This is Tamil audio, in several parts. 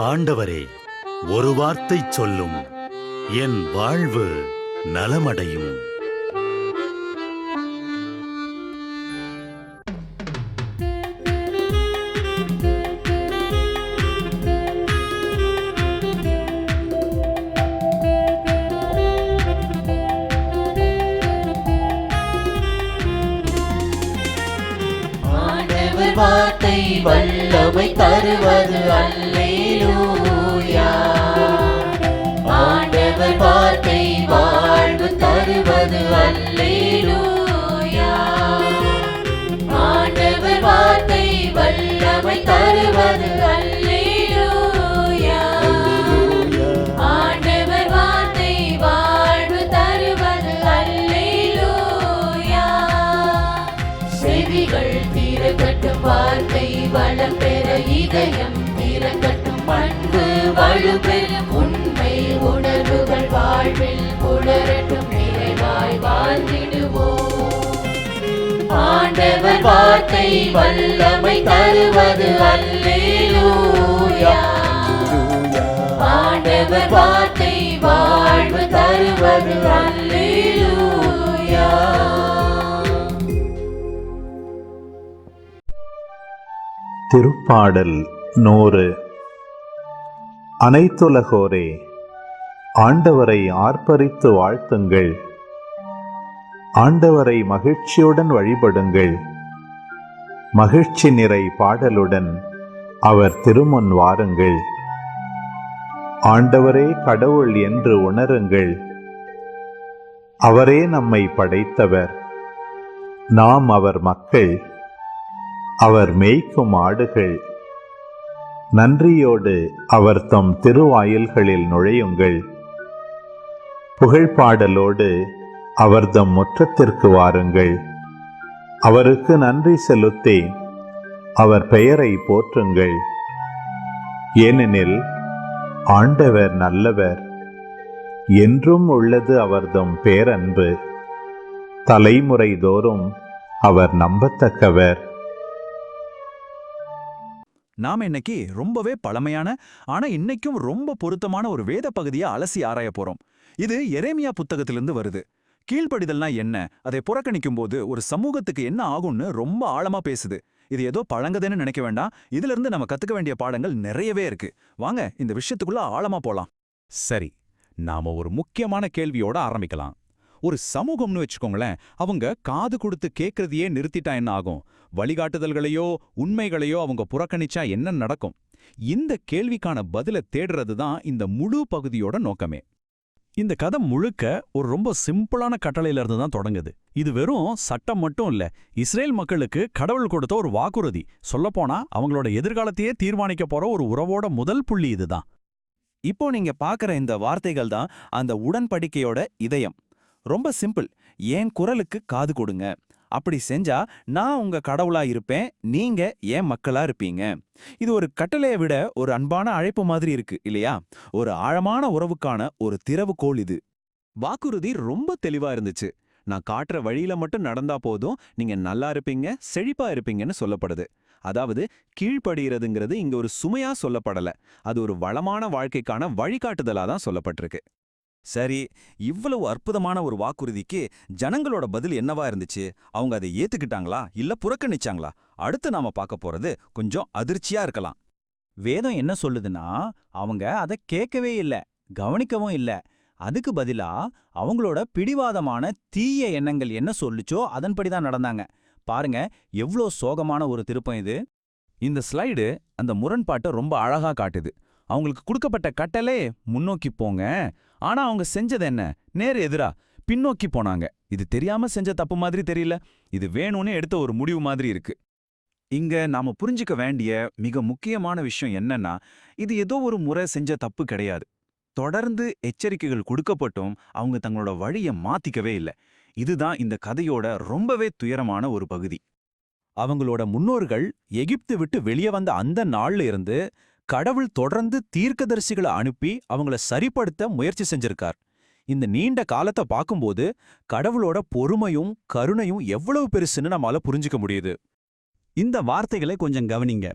ஆண்டவரே, ஒரு வார்த்தை சொல்லும், என் வாழ்வு நலமடையும். வார்த்தை வல்லமை தருவது அல்லேலூயா. ஆண்டவர் வார்த்தை வாழ்வு தருவது அல்லேலூயா. ஆண்டவர் வார்த்தை வல்லமை தருவது அல்லேலூயா. ஆண்டவர் வார்த்தை வாழ்வு தருவது அல்லேலூயா. செவிகள் திறக்கட்டும், வார்த்தை வளம் பெற இதயம் திறக்கட்டும், பண்பு வலுப்பெறும், உண்மை உணர்வுகள் வாழ்வில் புலரட்டும், நிறைவாய் வாழ்ந்திடுவோம். ஆண்டவர் வார்த்தை வல்லமை தருவது அல்லேலூயா. ஆண்டவர் வார்த்தை வாழ்வு தருவது அல்லேலூயா. திருப்பாடல் 100. அனைத்துலகோரே, ஆண்டவரை ஆர்ப்பரித்து வாழ்த்துங்கள். ஆண்டவரை மகிழ்ச்சியுடன் வழிபடுங்கள். மகிழ்ச்சி நிறை பாடலுடன் அவர் திருமுன் வாருங்கள். ஆண்டவரே கடவுள் என்று உணருங்கள். அவரே நம்மை படைத்தவர், நாம் அவர் மக்கள், அவர் மேய்க்கும் ஆடுகள். நன்றியோடு அவர் தம் திருவாயில்களில் நுழையுங்கள். புகழ்பாடலோடு அவர் தம் முற்றத்திற்கு வாருங்கள். அவருக்கு நன்றி செலுத்தி அவர் பெயரை போற்றுங்கள். ஏனெனில் ஆண்டவர் நல்லவர், என்றும் உள்ளது அவர்தம் பேரன்பு. தலைமுறை தோறும் அவர் நம்பத்தக்கவர். நாம இன்னைக்கு ரொம்பவே பழமையான ஆனா இன்னைக்கும் ரொம்ப பொருத்தமான ஒரு வேத பகுதியை அலசி ஆராய போறோம். இது எரேமியா புத்தகத்திலிருந்து வருது. கீழ்ப்படிதல்னா என்ன, அதை புறக்கணிக்கும் போது ஒரு சமூகத்துக்கு என்ன ஆகும்னு ரொம்ப ஆழமா பேசுது. இது ஏதோ பழங்குதுன்னு நினைக்க வேண்டாம். இதுல இருந்து நம்ம கத்துக்க வேண்டிய பாடங்கள் நிறையவே இருக்கு. வாங்க இந்த விஷயத்துக்குள்ள ஆழமா போலாம். சரி, நாம ஒரு முக்கியமான கேள்வியோட ஆரம்பிக்கலாம். ஒரு சமூகம்னு வச்சுக்கோங்களேன், அவங்க காது கொடுத்து கேட்கறதையே நிறுத்திட்டா என்ன ஆகும்? வழிகாட்டுதல்களையோ உண்மைகளையோ அவங்க புறக்கணிச்சா என்ன நடக்கும்? இந்த கேள்விக்கான பதில தேடுறது தான் இந்த முழு பகுதியோட நோக்கமே. இந்த கதை முழுக்க ஒரு ரொம்ப சிம்பிளான கட்டளையில இருந்து தான் தொடங்குது. இது வெறும் சட்டம் மட்டும் இல்ல, இஸ்ரேல் மக்களுக்கு கடவுள் கொடுத்த ஒரு வாக்குறுதி. சொல்லப்போனா அவங்களோட எதிர்காலத்தையே தீர்மானிக்க போற ஒரு உறவோட முதல் புள்ளி இதுதான். இப்போ நீங்க பாக்குற இந்த வார்த்தைகள் தான் அந்த உடன்படிக்கையோட இதயம். ரொம்ப சிம்பிள். என் குரலுக்கு காது கொடுங்க. அப்படி செஞ்சா நான் உங்க கடவுளா இருப்பேன், நீங்க என் மக்களா இருப்பீங்க. இது ஒரு கட்டளையை விட ஒரு அன்பான அழைப்பு மாதிரி இருக்கு இல்லையா? ஒரு ஆழமான உறவுக்கான ஒரு திறவுகோல் இது. வாக்குறுதி ரொம்ப தெளிவா இருந்துச்சு. நான் காட்டுற வழியில மட்டும் நடந்தா போதும், நீங்க நல்லா இருப்பீங்க, செழிப்பா இருப்பீங்கன்னு சொல்லப்படுது. அதாவது கீழ்ப்படுகிறதுங்கிறது இங்க ஒரு சுமையா சொல்லப்படல, அது ஒரு வளமான வாழ்க்கைக்கான வழிகாட்டுதலா தான் சொல்லப்பட்டிருக்கு. சரி, இவ்வளவு அற்புதமான ஒரு வாக்குறுதிக்கு ஜனங்களோட பதில் என்னவா இருந்துச்சு? அவங்க அதை ஏத்துக்கிட்டாங்களா இல்ல புறக்கணிச்சாங்களா? அடுத்து நாம பார்க்க போறது கொஞ்சம் அதிர்ச்சியா இருக்கலாம். வேதம் என்ன சொல்லுதுன்னா, அவங்க அதை கேட்கவே இல்ல, கவனிக்கவும் இல்ல. அதுக்கு பதிலா அவங்களோட பிடிவாதமான தீய எண்ணங்கள் என்ன சொல்லுச்சோ அதன்படிதான் நடந்தாங்க. பாருங்க, எவ்வளோ சோகமான ஒரு திருப்பம் இது. இந்த ஸ்லைடு அந்த முரண்பாட்டை ரொம்ப அழகா காட்டுது. அவங்களுக்கு கொடுக்கப்பட்ட கட்டளை முன்னோக்கி போங்க, ஆனா அவங்க செஞ்சது என்ன? நேர் எதிரா பின்னோக்கி போனாங்க. இது தெரியாம செஞ்ச தப்பு மாதிரி தெரியல, இது வேணும்னு எடுத்த ஒரு முடிவு மாதிரி இருக்கு. இங்க நாம புரிஞ்சுக்க வேண்டிய மிக முக்கியமான விஷயம் என்னன்னா, இது ஏதோ ஒரு முறை செஞ்ச தப்பு கிடையாது. தொடர்ந்து எச்சரிக்கைகள் கொடுக்கப்பட்டும் அவங்க தங்களோட வழியை மாத்திக்கவே இல்லை. இதுதான் இந்த கதையோட ரொம்பவே துயரமான ஒரு பகுதி. அவங்களோட முன்னோர்கள் எகிப்து விட்டு வெளியே வந்த அந்த நாள்ல இருந்து கடவுள் தொடர்ந்து தீர்க்கதரிசிகளை அனுப்பி அவங்கள சரிப்படுத்த முயற்சி செஞ்சிருக்கார். இந்த நீண்ட காலத்தை பார்க்கும்போது கடவுளோட பொறுமையும் கருணையும் எவ்வளவு பெருசுன்னு நம்மால புரிஞ்சுக்க முடியுது. இந்த வார்த்தைகளை கொஞ்சம் கவனிங்க.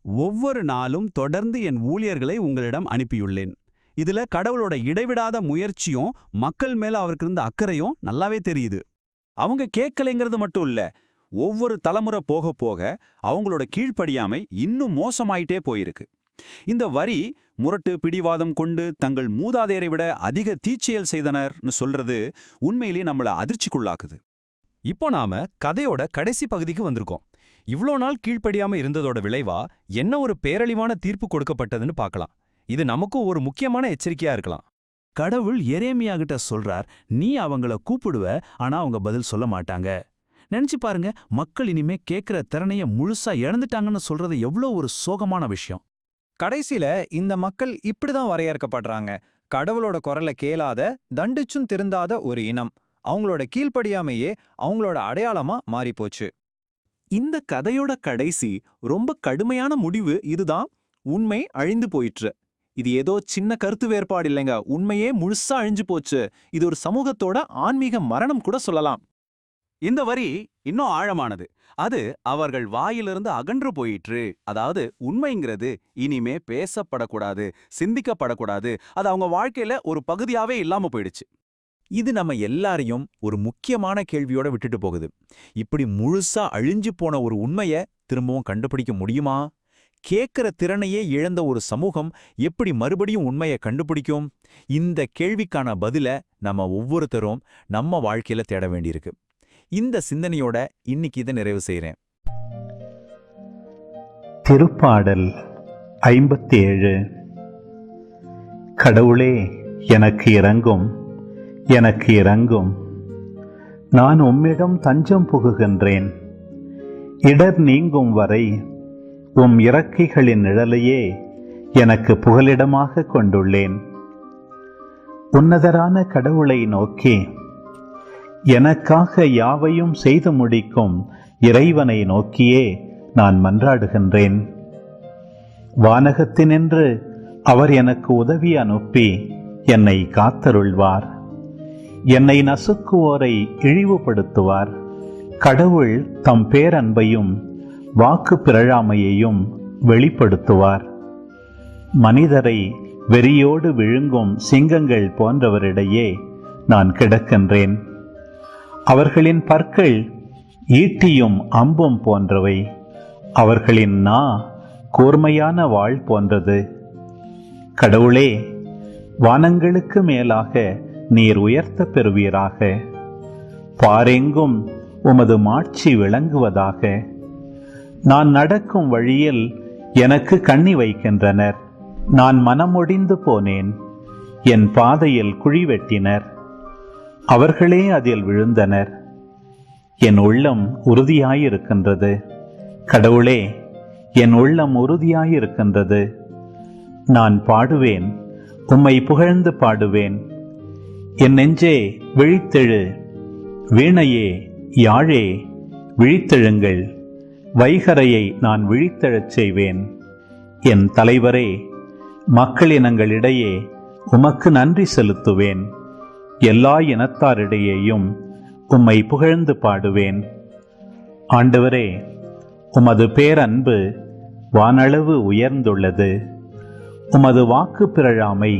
ஒவ்வொரு நாளும் தொடர்ந்து என் ஊழியர்களை உங்களிடம் அனுப்பியுள்ளேன். இதுல கடவுளோட இடைவிடாத முயற்சியும் மக்கள் மேல அவருக்கு இருந்த அக்கறையும் நல்லாவே தெரியுது. அவங்க கேட்கலைங்கிறது மட்டும் இல்ல, ஒவ்வொரு தலைமுறை போக போக அவங்களோட கீழ்ப்படியாமை இன்னும் மோசமாயிட்டே போயிருக்கு. இந்த வரி முரட்டு பிடிவாதம் கொண்டு தங்கள் மூதாதையரை விட அதிக தீச்செயல் செய்தனர்னு சொல்றது உண்மையிலேயே நம்மள அதிர்ச்சிக்குள்ளாக்குது. இப்போ நாம கதையோட கடைசி பகுதிக்கு வந்திருக்கோம். இவ்ளோ நாள் கீழ்ப்படியாம இருந்ததோட விளைவா என்ன ஒரு பேரழிவான தீர்ப்பு கொடுக்கப்பட்டதுன்னு பார்க்கலாம். இது நமக்கும் ஒரு முக்கியமான எச்சரிக்கையா இருக்கலாம். கடவுள் எரேமியா கிட்ட சொல்றார், நீ அவங்கள கூப்பிடுவ, ஆனா அவங்க பதில் சொல்ல மாட்டாங்க. நினைச்சு பாருங்க, மக்கள் இனிமே கேட்கிற திறனைய முழுசா இழந்துட்டாங்கன்னு சொல்றது எவ்வளவு ஒரு சோகமான விஷயம். கடைசியில இந்த மக்கள் இப்படிதான் வரையறுக்கப்படுறாங்க. கடவுளோட குரலை கேளாத, தண்டிச்சும் திருந்தாத ஒரு இனம். அவங்களோட கீழ்ப்படியாமையே அவங்களோட அடையாளமா மாறிப்போச்சு. இந்த கதையோட கடைசி ரொம்ப கடுமையான முடிவு இதுதான். உண்மை அழிந்து போயிற்று. இது ஏதோ சின்ன கருத்து வேறுபாடு இல்லைங்க, உண்மையே முழுசா அழிஞ்சு போச்சு. இது ஒரு சமூகத்தோட ஆன்மீக மரணம் கூட சொல்லலாம். இந்த வரி இன்னும் ஆழமானது. அது அவர்கள் வாயிலிருந்து அகன்று போயிற்று. அதாவது உண்மைங்கிறது இனிமே பேசப்படக்கூடாது, சிந்திக்கப்படக்கூடாது. அது அவங்க வாழ்க்கையில ஒரு பகுதியாவே இல்லாம போயிடுச்சு. இது நம்ம எல்லாரையும் ஒரு முக்கியமான கேள்வியோட விட்டுட்டு போகுது. இப்படி முழுசா அழிஞ்சு போன ஒரு உண்மைய திரும்பவும் கண்டுபிடிக்க முடியுமா? கேட்கிற திறனையே இழந்த ஒரு சமூகம் எப்படி மறுபடியும் உண்மையை கண்டுபிடிக்கும்? இந்த கேள்விக்கான பதில நம்ம ஒவ்வொருத்தரும் நம்ம வாழ்க்கையில தேட வேண்டியிருக்கு. இந்த சிந்தனையோட இன்னைக்கு இதை நிறைவு செய்றேன். திருப்பாடல் 57. கடவுளே, எனக்கு இரங்கும், எனக்கு இரங்கும். நான் உம்மிடம் தஞ்சம் புகுகின்றேன். இடர் நீங்கும் வரை உம் இறக்கைகளின் நிழலையே எனக்கு புகலிடமாக கொண்டுள்ளேன். உன்னதரான கடவுளை நோக்கி, எனக்காக யாவையும் செய்து முடிக்கும் இறைவனை நோக்கியே நான் மன்றாடுகின்றேன். வானகத்தினின்று அவர் எனக்கு உதவி அனுப்பி என்னை காத்தருள்வார். என்னை நசுக்குவோரை இழிவுபடுத்துவார். கடவுள் தம் பேரன்பையும் வாக்கு பிறழாமையையும் வெளிப்படுத்துவார். மனிதரை வெறியோடு விழுங்கும் சிங்கங்கள் போன்றவரிடையே நான் கிடக்கின்றேன். அவர்களின் பற்கள் ஈட்டியும் அம்பும் போன்றவை. அவர்களின் நா கூர்மையான வாள் போன்றது. கடவுளே, வானங்களுக்கு மேலாக நீர் உயர்த்த பெறுவீராக. பாரெங்கும் உமது மாட்சி விளங்குவதாக. நான் நடக்கும் வழியில் எனக்கு கண்ணி வைக்கின்றனர். நான் மனமொடிந்து போனேன். என் பாதையில் குழி வெட்டினர். அவர்களே அதில் விழுந்தனர். என் உள்ளம் உறுதியாயிருக்கின்றது. கடவுளே, என் உள்ளம் உறுதியாயிருக்கின்றது. நான் பாடுவேன், உம்மை புகழ்ந்து பாடுவேன். என் நெஞ்சே விழித்தெழு. வீணையே, யாழே, விழித்தெழுங்கள். வைகரையை நான் விழித்தெழச் செய்வேன். என் தலைவரே, மக்களினங்களிடையே உமக்கு நன்றி செலுத்துவேன். எல்லா இனத்தாரிடையேயும் உம்மை புகழ்ந்து பாடுவேன். ஆண்டவரே, உமது பேரன்பு வானளவு உயர்ந்துள்ளது. உமது வாக்கு பிறழாமை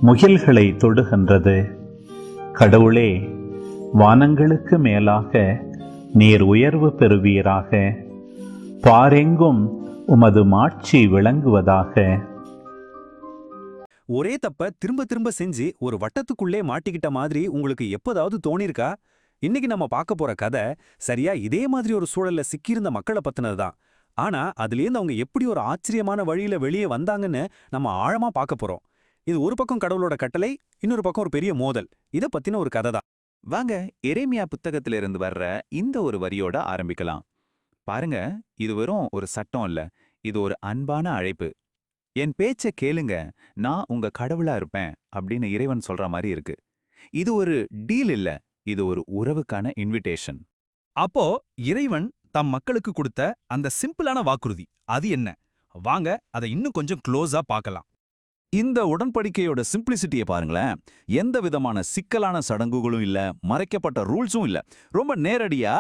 முகில்களை தொடுகின்றது. கடவுளே, வானங்களுக்கு மேலாக நீர் உயர்வு பெறுவீராக. பாரெங்கும் உமது மாட்சி விளங்குவதாக. ஒரே தப்ப திரும்ப திரும்ப செஞ்சு ஒரு வட்டத்துக்குள்ளே மாட்டிக்கிட்ட மாதிரி உங்களுக்கு எப்போதாவது தோணிருக்கா? இன்னைக்கு நம்ம பார்க்க போற கதை சரியா இதே மாதிரி ஒரு சூழல்ல சிக்கியிருந்த மக்களை பத்தினதுதான். ஆனா அதுலேருந்து அவங்க எப்படி ஒரு ஆச்சரியமான வழியில வெளியே வந்தாங்கன்னு நம்ம ஆழமா பார்க்க போறோம். இது ஒரு பக்கம் கடவுளோட கட்டளை, இன்னொரு பக்கம் ஒரு பெரிய மோதல். இத பத்தின ஒரு கதை தான். வாங்க எரேமியா புத்தகத்திலிருந்து வர்ற இந்த ஒரு வரியோட ஆரம்பிக்கலாம். பாருங்க, இது வெறும் ஒரு சட்டம் இல்ல, இது ஒரு அன்பான அழைப்பு. என் பேச்ச கேளுங்க, நான் உங்க கடவுளா இருப்பேன் அப்படின்னு இறைவன் சொல்ற மாதிரி இருக்கு. இது ஒரு டீல் இல்ல, இது ஒரு உறவுக்கான இன்விடேஷன். அப்போ இறைவன் தம் மக்களுக்கு கொடுத்த அந்த சிம்பிளான வாக்குறுதி அது என்ன? வாங்க அதை இன்னும் கொஞ்சம் க்ளோஸா பார்க்கலாம். இந்த உடன்படிக்கையோட சிம்பிளிசிட்டியை பாருங்களேன். எந்த விதமான சிக்கலான சடங்குகளும் இல்ல, மறைக்கப்பட்ட ரூல்ஸும் இல்ல. ரொம்ப நேரடியா,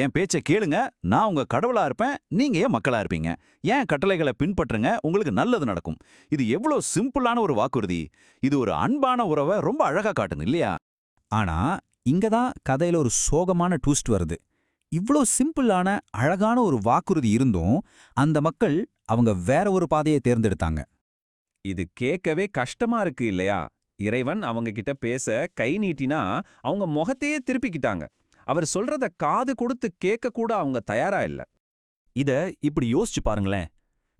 என் பேச்சை கேளுங்க, நான் உங்க கடவுளா இருப்பேன், நீங்க ஏன் மக்களா இருப்பீங்க, ஏன் கட்டளைகளை பின்பற்றுங்க, உங்களுக்கு நல்லது நடக்கும். இது எவ்வளவு சிம்பிளான ஒரு வாக்குறுதி. இது ஒரு அன்பான உறவை ரொம்ப அழகா காட்டுது இல்லையா? ஆனா இங்கதான் கதையில ஒரு சோகமான ட்விஸ்ட் வருது. இவ்ளோ சிம்பிளான அழகான ஒரு வாக்குறுதி இருந்தும் அந்த மக்கள் அவங்க வேற ஒரு பாதையை தேர்ந்தெடுத்தாங்க. இது கேட்கவே கஷ்டமா இருக்கு இல்லையா? இறைவன் அவங்க கிட்ட பேச கை நீட்டினா அவங்க முகத்தையே திருப்பிக்கிட்டாங்க. அவர் சொல்றத காது கொடுத்து கேட்க கூட அவங்க தயாரா இல்ல. இத இப்படி யோசிச்சு பாருங்களேன்.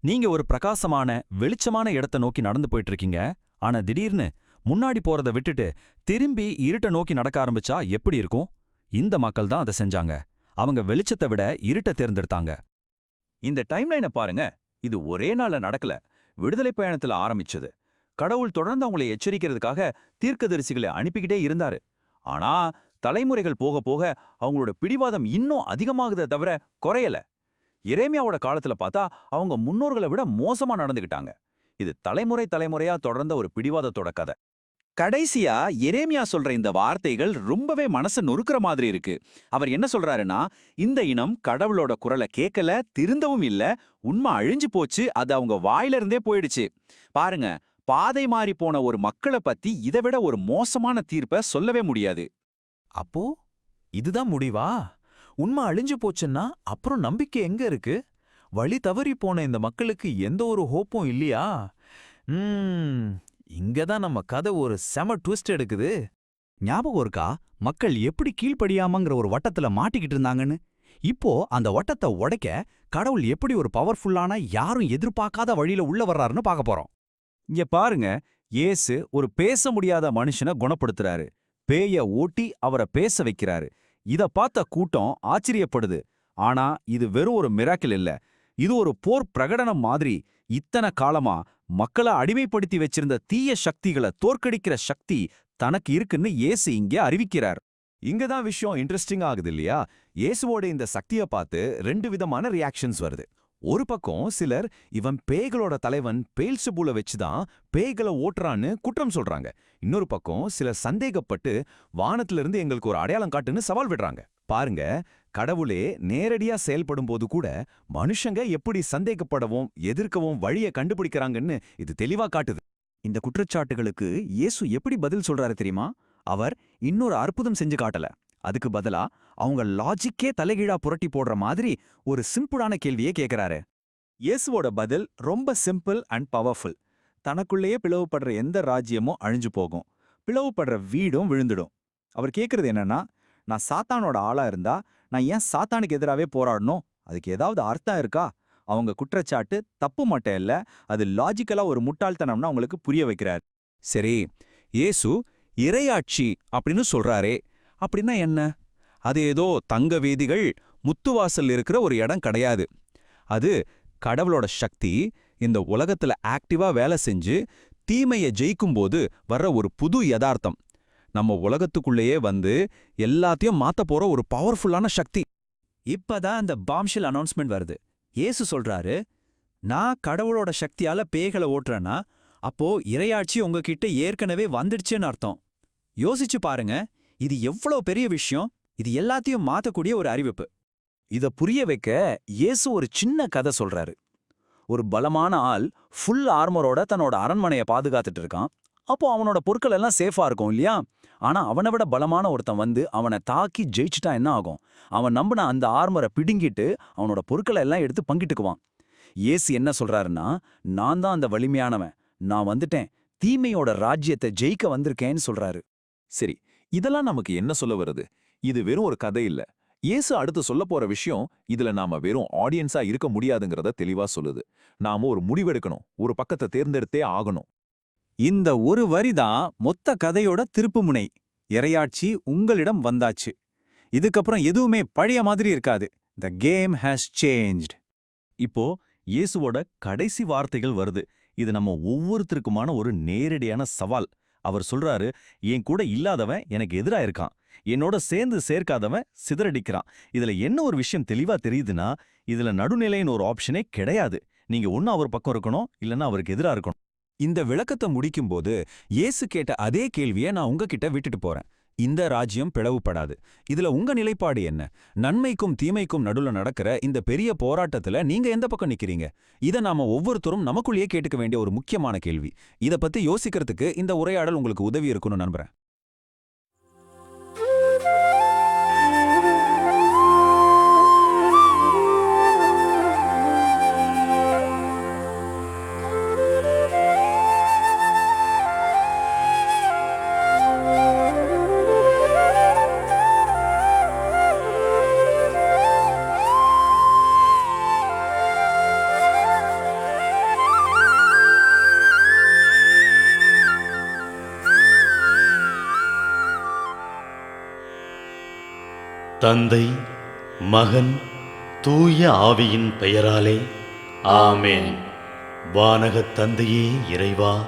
நீங்க ஒரு பிரகாசமான வெளிச்சமான இடத்த நோக்கி நடந்து போயிட்டு இருக்கீங்க. ஆனா திடீர்னு முன்னாடி போறத விட்டுட்டு திரும்பி இருட்ட நோக்கி நடக்க ஆரம்பிச்சா எப்படி இருக்கும்? இந்த மக்கள் தான் அதை செஞ்சாங்க. அவங்க வெளிச்சத்தை விட இருட்ட தேர்ந்தெடுத்தாங்க. இந்த டைம்லைனை பாருங்க. இது ஒரே நாள்ல நடக்கல. விடுதலை பயணத்துல ஆரம்பிச்சது. கடவுள் தொடர்ந்து அவங்களை எச்சரிக்கிறதுக்காக தீர்க்கதரிசிகளை அனுப்பிக்கிட்டே இருந்தாரு. ஆனா தலைமுறைகள் போக போக அவங்களோட பிடிவாதம் இன்னும் அதிகமாகுதே தவிர குறையல. எரேமியாவோட காலத்துல பார்த்தா அவங்க முன்னோர்களை விட மோசமா நடந்துகிட்டாங்க. இது தலைமுறையா தொடர்ந்த ஒரு பிடிவாதத்தோட கதை. கடைசியா எரேமியா சொல்ற இந்த வார்த்தைகள் ரொம்பவே மனசை நொறுக்கிற மாதிரி இருக்கு. அவர் என்ன சொல்றாருன்னா, இந்த இனம் கடவுளோட குரலை கேட்கல, திருந்தவும் இல்ல, உண்மை அழிஞ்சு போச்சு, அது அவங்க வாயில இருந்தே போயிடுச்சு. பாருங்க, பாதை மாறி போன ஒரு மக்களை பத்தி இதை விட ஒரு மோசமான தீர்ப்பை சொல்லவே முடியாது. அப்போ இதுதான் முடிவா? உண்மை அழிஞ்சு போச்சுன்னா அப்புறம் நம்பிக்கை எங்க இருக்கு? வழி தவறி போன இந்த மக்களுக்கு எந்த ஒரு ஹோப்பும் இல்லையா? இங்கதான் நம்ம கதை ஒரு செம ட்விஸ்ட் எடுக்குது. ஞாபகம் இருக்கா மக்கள் எப்படி கீழ்ப்படியாமங்கிற ஒரு வட்டத்துல மாட்டிக்கிட்டு இருந்தாங்கன்னு? இப்போ அந்த வட்டத்தை உடைக்க கடவுள் எப்படி ஒரு பவர்ஃபுல்லான யாரும் எதிர்பார்க்காத வழியில உள்ள வர்றாருன்னு பார்க்க போறோம். இங்க பாருங்க, இயேசு ஒரு பேச முடியாத மனுஷனை குணப்படுத்துறாரு. பேய ஓட்டி அவரை பேச வைக்கிறாரு. இத பார்த்த கூட்டம் ஆச்சரியப்படுது. ஆனா இது வெறும் ஒரு மிராக்கிள் இல்ல. இது ஒரு போர் பிரகடனம் மாதிரி. இத்தனை காலமா மக்களை அடிமைப்படுத்தி வச்சிருந்த தீய சக்திகளை தோற்கடிக்கிற சக்தி தனக்கு இருக்குன்னு இயேசு இங்கே அறிவிக்கிறார். இங்கதான் விஷயம் இன்ட்ரெஸ்டிங் ஆகுது இல்லையா? இயேசுவோட இந்த சக்தியை பார்த்து 2 விதமான ரியாக்ஷன்ஸ் வருது. ஒரு பக்கம் சிலர் இவன் பேய்களோட தலைவன் பெயல்செபூலை வச்சுதான் பேய்களை ஓட்டுறான்னு குற்றம் சொல்றாங்க. இன்னொரு பக்கம் சிலர் சந்தேகப்பட்டு வானத்திலிருந்து எங்களுக்கு ஒரு அடையாளம் காட்டுன்னு சவால் விடுறாங்க. பாருங்க, கடவுளே நேரடியா செயல்படும் போது கூட மனுஷங்க எப்படி சந்தேகப்படவும் எதிர்க்கவும் வழியை கண்டுபிடிக்கிறாங்கன்னு இது தெளிவா காட்டுது. இந்த குற்றச்சாட்டுகளுக்கு இயேசு எப்படி பதில் சொல்றாரு தெரியுமா? அவர் இன்னொரு அற்புதம் செஞ்சு காட்டல. அதுக்கு பதிலா அவங்க லாஜிக்கே தலைகீழா புரட்டி போடுற மாதிரி ஒரு சிம்பிளான கேள்வியே கேட்கிறாரு. இயேசுவோட பதில் ரொம்ப சிம்பிள் அண்ட் பவர்ஃபுல். தனக்குள்ளேயே பிளவுபடுற எந்த ராஜ்யமும் அழிஞ்சு போகும், பிளவுபடுற வீடும் விழுந்துடும். அவர் கேட்கறது என்னன்னா, நான் சாத்தானோட ஆளா இருந்தா நான் ஏன் சாத்தானுக்கு எதிராவே போராடணும்? அதுக்கு ஏதாவது அர்த்தம் இருக்கா? அவங்க குற்றச்சாட்டு தப்பு மட்டும் இல்ல, அது லாஜிக்கலா ஒரு முட்டாள்தனம்னு அவங்களுக்கு புரிய வைக்கிறார். சரி, இயேசு இறையாட்சி அப்படின்னு சொல்றாரே, அப்படின்னா என்ன? அது ஏதோ தங்க வீதிகள் முத்துவாசல் இருக்கிற ஒரு இடம் கிடையாது. அது கடவுளோட சக்தி இந்த உலகத்துல ஆக்டிவா வேலை செஞ்சு தீமையை ஜெயிக்கும்போது வர்ற ஒரு புது யதார்த்தம். நம்ம உலகத்துக்குள்ளேயே வந்து எல்லாத்தையும் மாத்த போற ஒரு பவர்ஃபுல்லான சக்தி. இப்பதான் அந்த பாம்ஷெல் அனௌன்ஸ்மெண்ட் வருது. இயேசு சொல்றாரு, நான் கடவுளோட சக்தியால பேய்களை ஓட்டுறேன்னா அப்போ இறையாட்சி உங்ககிட்ட ஏற்கனவே வந்துடுச்சுன்னு அர்த்தம். யோசிச்சு பாருங்க, இது எவ்வளவு பெரிய விஷயம். இது எல்லாத்தையும் மாத்தக்கூடிய ஒரு அறிவிப்பு. இத புரிய வைக்க இயேசு ஒரு சின்ன கதை சொல்றாரு. ஒரு பலமான ஆள் ஃபுல் ஆர்மரோட தன்னோட அரண்மனையை பாதுகாத்துட்டு இருக்கான். அப்போ அவனோட பொருட்கள் எல்லாம் சேஃபா இருக்கும் இல்லையா? ஆனா அவனை விட பலமான ஒருத்தன் வந்து அவனை தாக்கி ஜெயிச்சுட்டா என்ன ஆகும்? அவன் நம்பின அந்த ஆர்மரை பிடுங்கிட்டு அவனோட பொருட்களை எல்லாம் எடுத்து பங்கிட்டுக்குவான். இயேசு என்ன சொல்றாருன்னா, நான் தான் அந்த வலிமையானவன், நான் வந்துட்டேன், தீமையோட ராஜ்யத்தை ஜெயிக்க வந்திருக்கேன்னு சொல்றாரு. சரி, இதெல்லாம் நமக்கு என்ன சொல்ல வருது? இது வெறும் ஒரு கதை இல்ல. இயேசு அடுத்து சொல்ல போற விஷயம் இதுல நாம வெறும் ஆடியன்ஸா இருக்க முடியாதுங்கிறத தெளிவா சொல்லுது. நாம ஒரு முடிவெடுக்கணும், ஒரு பக்கத்தை தேர்ந்தெடுத்தே ஆகணும். இந்த ஒரு வரிதான் மொத்த கதையோட திருப்புமுனை. இறையாட்சி உங்களிடம் வந்தாச்சு. இதுக்கப்புறம் எதுவுமே பழைய மாதிரி இருக்காது. The game has changed. இப்போ இயேசுவோட கடைசி வார்த்தைகள் வருது. இது நம்ம ஒவ்வொருத்தருக்குமான ஒரு நேரடியான சவால். அவர் சொல்றாரு, என் கூட இல்லாதவன் எனக்கு எதிரா இருக்கான், என்னோட சேர்ந்து சேர்க்காதவன் சிதறடிக்கிறான். இதுல என்ன ஒரு விஷயம் தெளிவா தெரியுதுன்னா, இதுல நடுநிலைன்னு ஒரு ஆப்ஷனே கிடையாது. நீங்க ஒண்ணு அவர் பக்கம் இருக்கணும், இல்லைன்னா அவருக்கு எதிரா இருக்கணும். இந்த விளக்கத்தை முடிக்கும்போது இயேசு கேட்ட அதே கேள்வியை நான் உங்ககிட்ட விட்டுட்டு போறேன். இந்த ராஜ்யம் பிளவுபடாது. இதுல உங்க நிலைப்பாடு என்ன? நன்மைக்கும் தீமைக்கும் நடுவுல நடக்கிற இந்த பெரிய போராட்டத்துல நீங்க எந்த பக்கம் நிக்கிறீங்க? இத நாம ஒவ்வொருத்தரும் நமக்குள்ளேயே கேட்டுக்க வேண்டிய ஒரு முக்கியமான கேள்வி. இத பத்தி யோசிக்கிறதுக்கு இந்த உரையாடல் உங்களுக்கு உதவி இருக்கும்னு நம்புறேன். தந்தை, மகன், தூய ஆவியின் பெயராலே ஆமென். வானகத் தந்தையே இறைவா,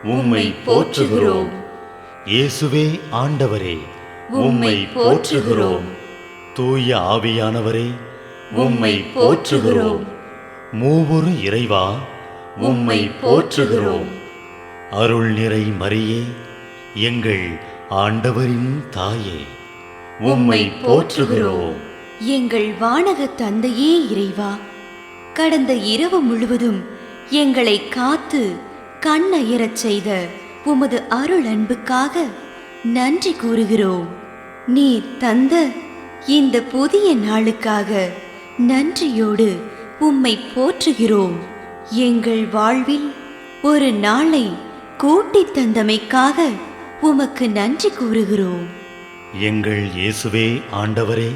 உம்மை போற்றுகிறோம். இயேசுவே ஆண்டவரே, உம்மை போற்றுகிறோம். தூய ஆவியானவரே, உம்மை போற்றுகிறோம். மூவொரு இறைவா, உம்மை போற்றுகிறோம். அருள் நிறை மரியே, எங்கள் ஆண்டவரின் தாயே, உம்மை போற்றுகிறோம். எங்கள் வானக தந்தையே இறைவா, கடந்த இரவு முழுவதும் எங்களை காத்து கண்ணயரச் செய்த உமது அருள் அன்புக்காக நன்றி கூறுகிறோம். நீர் தந்த இந்த புதிய நாளுக்காக நன்றியோடு உம்மை போற்றுகிறோம். எங்கள் வாழ்வில் ஒரு நாளை கூட்டித் தந்தமைக்காக உமக்கு நன்றி கூறுகிறோம். எங்கள் இயேசுவே ஆண்டவரே,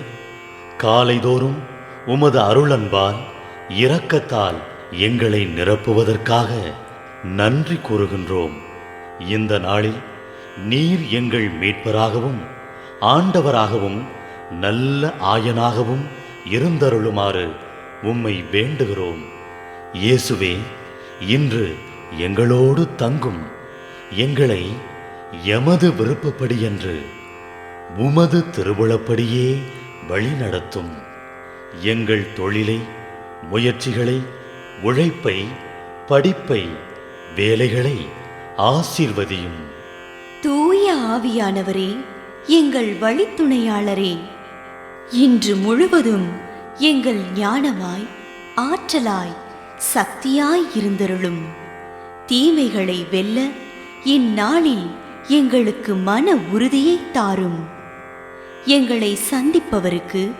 காலைதோறும் உமது அருளன்பால் இரக்கத்தால் எங்களை நிரப்புவதற்காக நன்றி கூறுகின்றோம். இந்த நாளில் நீர் எங்கள் மீட்பராகவும் ஆண்டவராகவும் நல்ல ஆயனாகவும் இருந்தருளுமாறு உம்மை வேண்டுகிறோம். இயேசுவே, இன்று எங்களோடு தங்கும். எங்களை எமது விருப்பப்படியென்று உமது திருவுளப்படியே வழிநடத்தும். எங்கள் தொழிலை, முயற்சிகளை, உழைப்பை, படிப்பை, வேலைகளை ஆசீர்வதியும். தூய ஆவியானவரே, எங்கள் வழித்துணையாளரே, இன்று முழுவதும் எங்கள் ஞானமாய், ஆற்றலாய், சக்தியாய் இருந்தருளும். தீமைகளை வெல்ல இந்நாளில் எங்களுக்கு மன உறுதியை தாரும். எங்களை சந்திப்பவருக்கு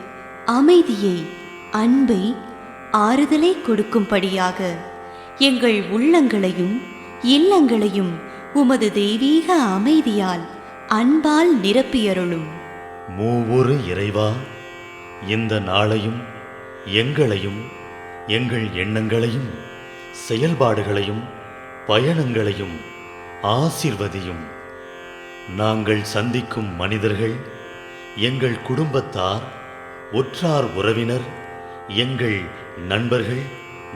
அமைதியை, அன்பை, ஆறுதலை கொடுக்கும்படியாக எங்கள் உள்ளங்களையும் இல்லங்களையும் உமது தெய்வீக அமைதியால், அன்பால் நிரப்பியருளும். மூவொரு இறைவா, இந்த நாளையும் எங்களையும் எங்கள் எண்ணங்களையும் செயல்பாடுகளையும் பயணங்களையும் ஆசீர்வதியும். நாங்கள் சந்திக்கும் மனிதர்கள், எங்கள் குடும்பத்தார், உற்றார் உறவினர், எங்கள் நண்பர்கள்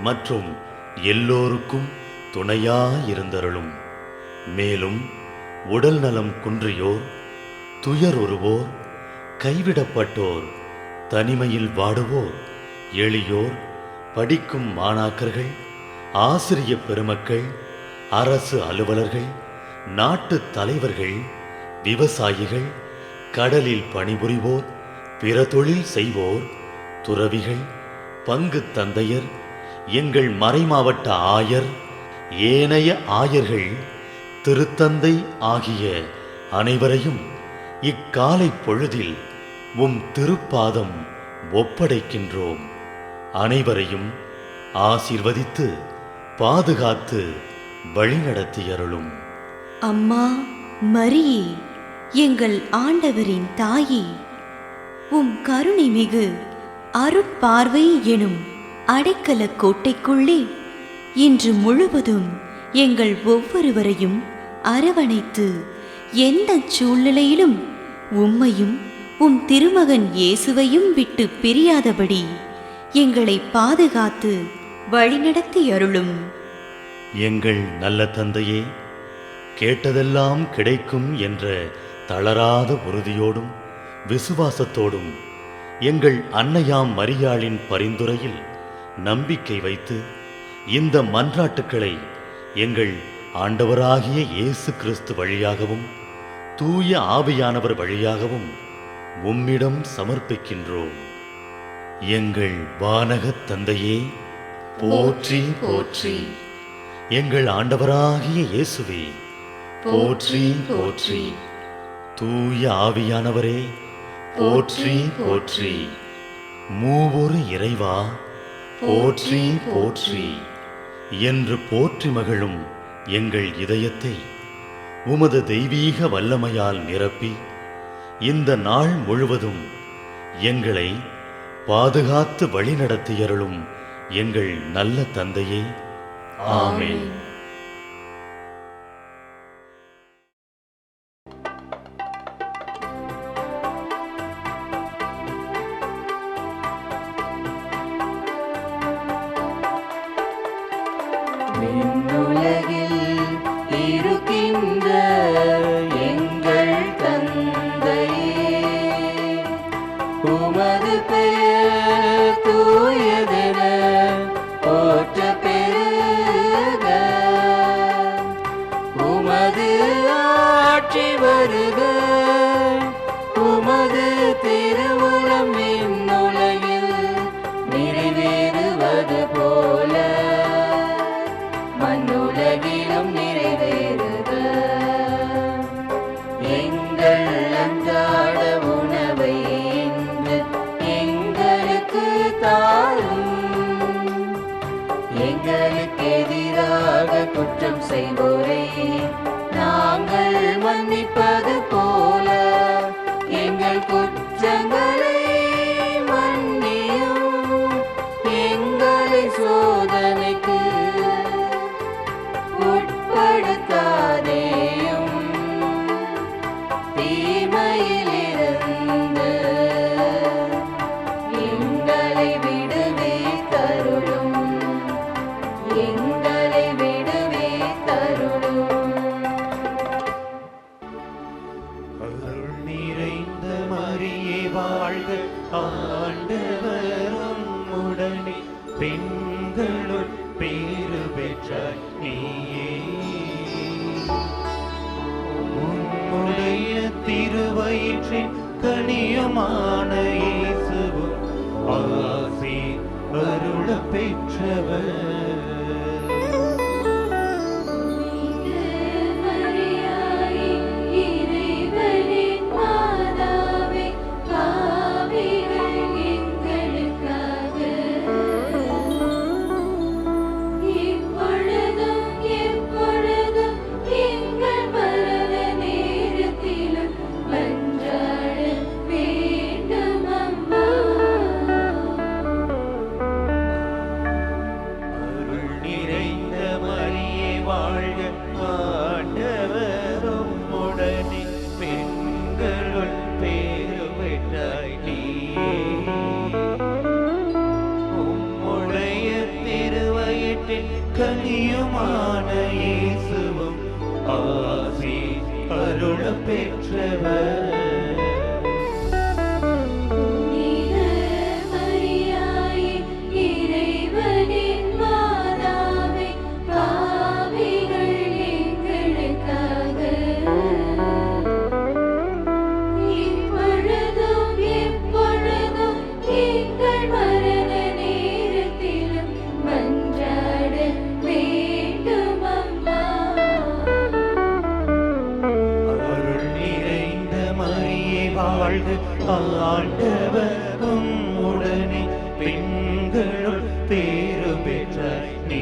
மற்றும் எல்லோருக்கும் துணையாயிருந்தருளும். மேலும் உடல் நலம் குன்றியோர், துயருறுவோர், கைவிடப்பட்டோர், தனிமையில் வாடுவோர், எளியோர், படிக்கும் மாணாக்கர்கள், ஆசிரிய பெருமக்கள், அரசு அலுவலர்கள், நாட்டுத் தலைவர்கள், விவசாயிகள், கடலில் பணிபுரிவோர், பிற தொழில் செய்வோர், துறவிகள், பங்கு தந்தையர், எங்கள் மறைமாவட்ட ஆயர், ஏனைய ஆயர்கள், திருத்தந்தை ஆகிய அனைவரையும் இக்காலை பொழுதில் உம் திருப்பாதம் ஒப்படைக்கின்றோம். அனைவரையும் ஆசீர்வதித்து பாதுகாத்து வழிநடத்தியருளும். அம்மா மரியே, எங்கள் ஆண்டவரின் தாயே, உம் கருணை மிகு அருட்பார்வை எனும் அடைக்கல கோட்டைக்குள்ளே இன்று முழுவதும் எங்கள் ஒவ்வொருவரையும் அரவணைத்து எந்த சூழ்நிலையிலும் உம்மையும் உம் திருமகன் இயேசுவையும் விட்டு பிரியாதபடி எங்களை பாதுகாத்து வழிநடத்தி அருளும். எங்கள் நல்ல தந்தையே, கேட்டதெல்லாம் கிடைக்கும் என்ற தளராத உறுதியோடும் விசுவாசத்தோடும் எங்கள் அன்னையாம் மரியாளின் பரிந்துரையில் நம்பிக்கை வைத்து இந்த மன்றாட்டுக்களை எங்கள் ஆண்டவராகிய இயேசு கிறிஸ்து வழியாகவும் தூய ஆவியானவர் வழியாகவும் உம்மிடம் சமர்ப்பிக்கின்றோம். எங்கள் வானகத் தந்தையே, போற்றி போற்றி. எங்கள் ஆண்டவராகிய இயேசுவே, போற்றி போற்றி. தூய ஆவியானவரே, போற்றி போற்றி. மூவொரு இறைவா, போற்றி போற்றி என்று போற்றி மகிழும் எங்கள் இதயத்தை உமது தெய்வீக வல்லமையால் நிரப்பி இந்த நாள் முழுவதும் எங்களை பாதுகாத்து வழிநடத்தியருளும் எங்கள் நல்ல தந்தையே, ஆமென். விண்ணுலகில் இருக்கின்ற எங்கள் தந்தையே, உமது பெயர் தூயதென போற்றப் பெறுக. உமது ஆட்சி வருக. உமது திருவுளம் விண்ணுலகில் நிறைவேறுவது போல மண்ணுலகிலும் நிறைவேறுக. எங்கள் அன்றாட உணவை இன்று எங்களுக்கு தாரும். எங்களுக்கு எதிராக குற்றம் செய்வோரை நாங்கள் மன்னிப்பது போல எங்கள் குற்றங்களை மன்னியும். எங்களை சோதனைக்கு உட்படுத்தாதேயும், தீமையிலிருந்து எங்களை விடுவித்தருளும். எங்களை விடுவித்தருளும். அருள் நிறைந்த மரியே வாழ்க, ஆண்டவரும் உடனே பெண்களுள் பேறு பெற்றாய் நீயே. உம்முடைய திருவயிற்றின் கனியுமான இயேசுவும் ஆசி அருள பெற்றவர். கனியுமான இயேசுவும் ஆசி அருள பெற்றவர். வாழ்க, ஆண்டவரும் உடனே பெண்களுள் பேறு பெற்றாய் நீ.